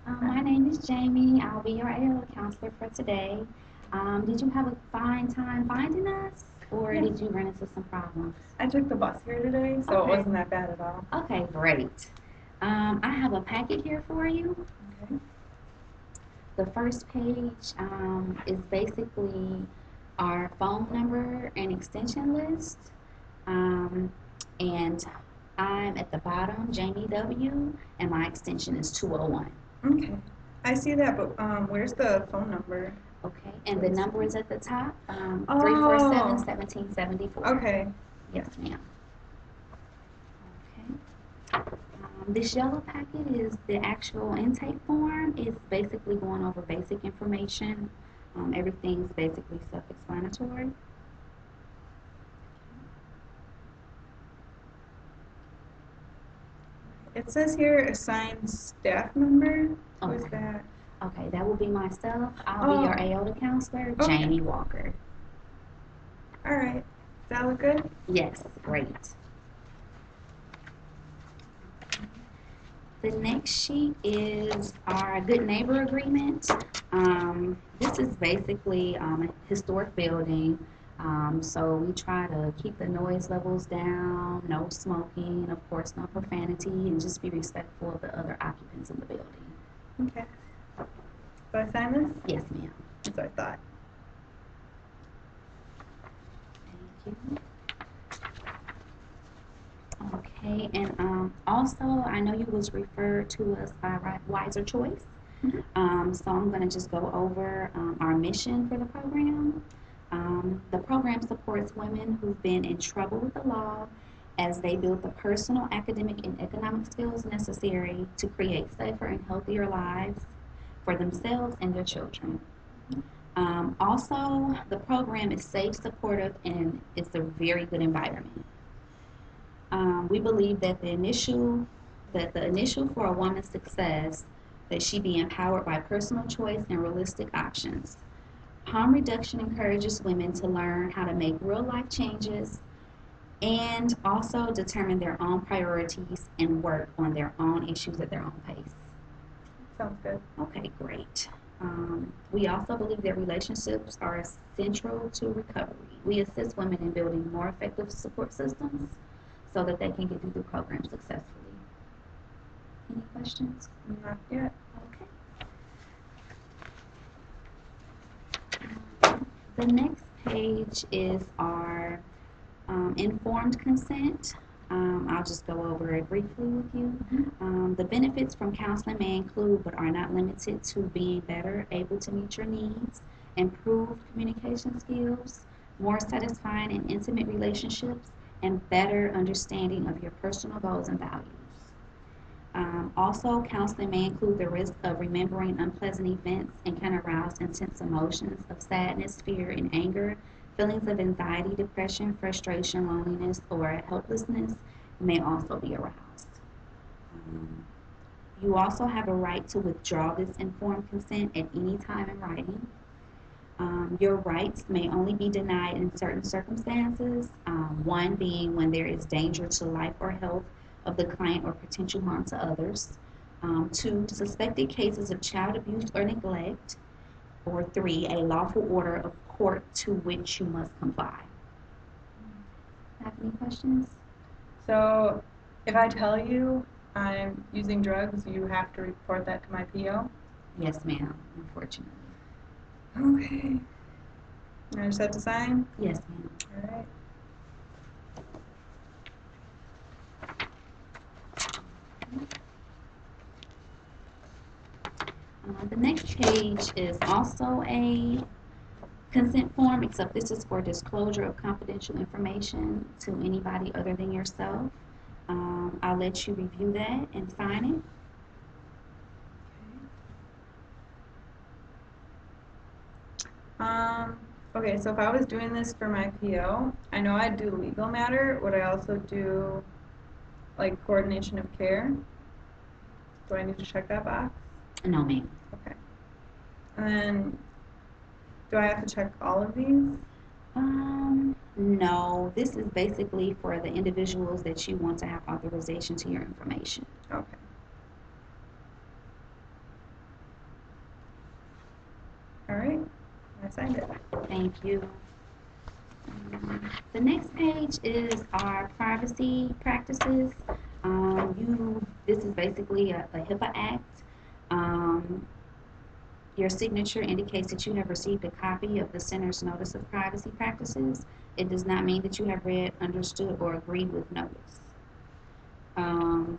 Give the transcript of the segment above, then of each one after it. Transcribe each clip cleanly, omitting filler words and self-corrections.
My name is Jamie. I'll be your AO counselor for today. Did you have a fine time finding us, or Yeah. did you run into some problems? I took the bus here today, so it Okay. wasn't that bad at all. Okay, great. I have a packet here for you. Okay. The first page is basically our phone number and extension list. And I'm at the bottom, Jamie W., and my extension is 201. Okay. I see that, but where's the phone number? Okay, and the number is at the top, Oh. 347-1774. Okay. Yes, ma'am. Okay. This yellow packet is the actual intake form. It's basically going over basic information. Everything's basically self-explanatory. It says here assigned staff member. Who's Okay. that? Okay, that will be myself. I'll be your AOTA counselor, Okay. Jamie Walker. All right. Does that look good? Yes, great. The next sheet is our good neighbor agreement. This is basically a historic building. So we try to keep the noise levels down, no smoking, of course, no profanity, and just be respectful of the other occupants in the building. Okay. Do I sign this? Yes, ma'am. That's what I thought. Thank you. Okay, and also I know you was referred to us by Wiser Choice. So I'm going to just go over our mission for the program. The program supports women who've been in trouble with the law as they build the personal, academic, and economic skills necessary to create safer and healthier lives for themselves and their children. Also, the program is safe, supportive, and it's a very good environment. We believe that the initial for a woman's success that she be empowered by personal choice and realistic options. Harm reduction encourages women to learn how to make real life changes and also determine their own priorities and work on their own issues at their own pace. Sounds good. Okay, great. We also believe that relationships are central to recovery. We assist women in building more effective support systems so that they can get through the program successfully. Any questions? Not yet. Okay. The next page is our informed consent. I'll just go over it briefly with you. The benefits from counseling may include, but are not limited to, being better able to meet your needs, improved communication skills, more satisfying and intimate relationships, and better understanding of your personal goals and values. Also, counseling may include the risk of remembering unpleasant events and can arouse intense emotions of sadness, fear, and anger. Feelings of anxiety, depression, frustration, loneliness, or helplessness may also be aroused. Um, you also have a right to withdraw this informed consent at any time in writing. Your rights may only be denied in certain circumstances, one being when there is danger to life or health of the client or potential harm to others. Two, suspected cases of child abuse or neglect. Or three, a lawful order of court to which you must comply. Have any questions? So, if I tell you I'm using drugs, you have to report that to my PO? Yes, ma'am, unfortunately. Okay. I just have to sign? Yes, ma'am. All right. The next page is also a consent form, except this is for disclosure of confidential information to anybody other than yourself. I'll let you review that and sign it. Okay, so if I was doing this for my PO, I know I'd do legal matter. Would I also do like coordination of care? Do I need to check that box? No, ma'am. Okay. And then, do I have to check all of these? No, this is basically for the individuals that you want to have authorization to your information. Okay. signed it. Thank you. The next page is our privacy practices. This is basically a HIPAA Act. Um, your signature indicates that you have received a copy of the center's notice of privacy practices. It does not mean that you have read, understood, or agreed with notice.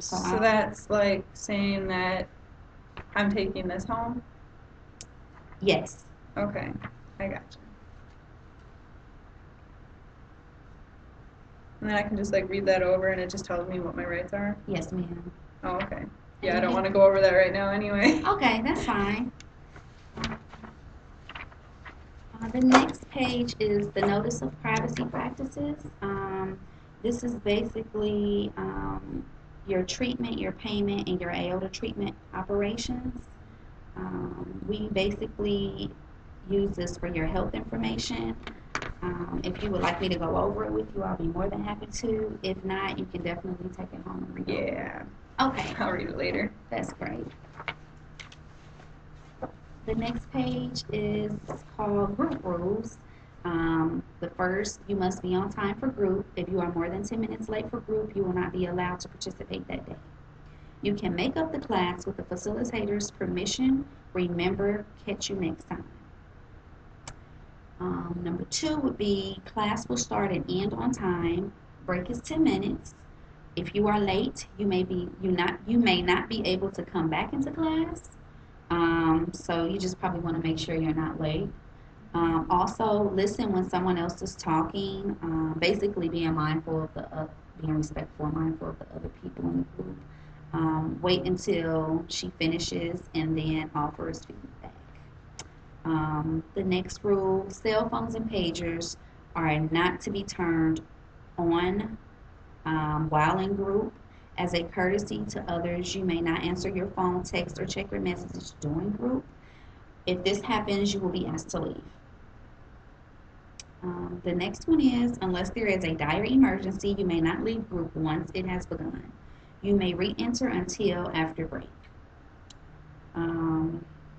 So that's like saying that I'm taking this home? Yes. Okay, I gotcha. And then I can just like read that over and it just tells me what my rights are? Yes, ma'am. Oh, okay. Yeah, I don't want to go over that right now anyway. Okay, that's fine. The next page is the notice of privacy practices. This is basically your treatment, your payment, and your AOTA treatment operations. We basically use this for your health information. If you would like me to go over it with you, I'll be more than happy to. If not, you can definitely take it home and read it. Yeah. Okay. I'll read it later. That's great. The next page is called group rules. The first, you must be on time for group. If you are more than 10 minutes late for group, you will not be allowed to participate that day. You can make up the class with the facilitator's permission. Remember, catch you next time. Number two would be class will start and end on time. Break is 10 minutes. If you are late, you may not be able to come back into class. So you just probably want to make sure you're not late. Also, listen when someone else is talking. Basically, being being respectful and mindful of the other people in the group. Wait until she finishes and then offers feedback. The next rule: cell phones and pagers are not to be turned on while in group. As a courtesy to others, you may not answer your phone, text, or check your messages during group. If this happens, you will be asked to leave. The next one is, unless there is a dire emergency, you may not leave group once it has begun. You may re-enter until after break.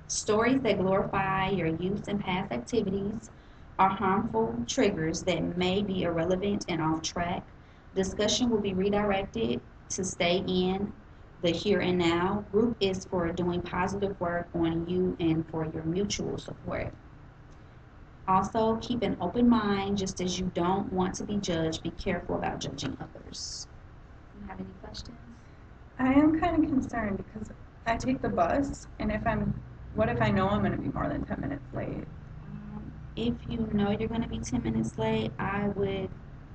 Stories that glorify your youth and past activities are harmful triggers that may be irrelevant and off track. Discussion will be redirected to stay in the here and now. Group is for doing positive work on you and for your mutual support. Also, keep an open mind just as you don't want to be judged. Be careful about judging others. Do you have any questions? I am kind of concerned because I take the bus, and what if I know I'm going to be more than 10 minutes late? If you know you're going to be 10 minutes late, I would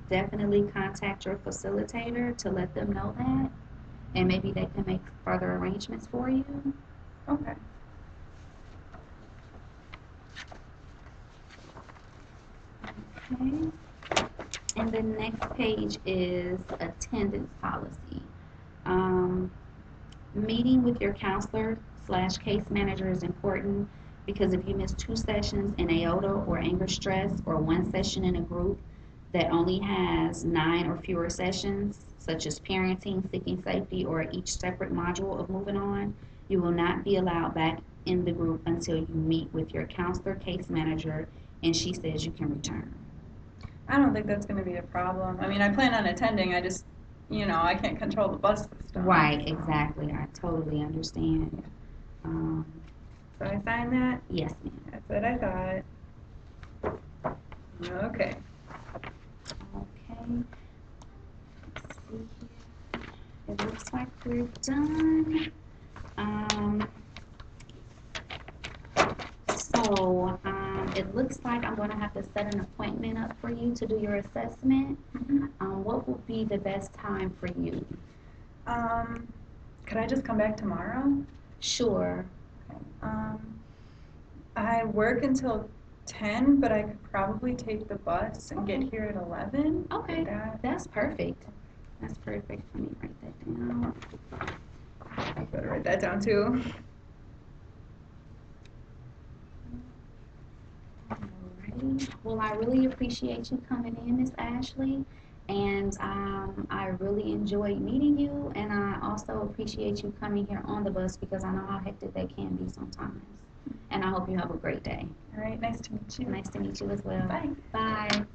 definitely contact your facilitator to let them know that, and maybe they can make further arrangements for you. Okay. Okay. And the next page is attendance policy. Meeting with your counselor / case manager is important because if you miss 2 sessions in AOTA or anger stress or 1 session in a group that only has 9 or fewer sessions, such as parenting, seeking safety, or each separate module of moving on, you will not be allowed back in the group until you meet with your counselor case manager and she says you can return. I don't think that's going to be a problem. I mean, I plan on attending. I just, I can't control the bus system. Right, exactly. I totally understand. So I sign that? Yes, ma'am. That's what I thought. Okay. Okay. Let's see here. It looks like we're done. It looks like I'm going to have to set an appointment up for you to do your assessment. What would be the best time for you? Could I just come back tomorrow? Sure. Okay. I work until 10, but I could probably take the bus and get here at 11. Okay, that's perfect. That's perfect. Let me write that down. I better write that down too. Alrighty. Well, I really appreciate you coming in, Miss Ashley, and I really enjoyed meeting you, and I also appreciate you coming here on the bus because I know how hectic that can be sometimes. And I hope you have a great day. All right, nice to meet you. Nice to meet you as well. Bye. Bye.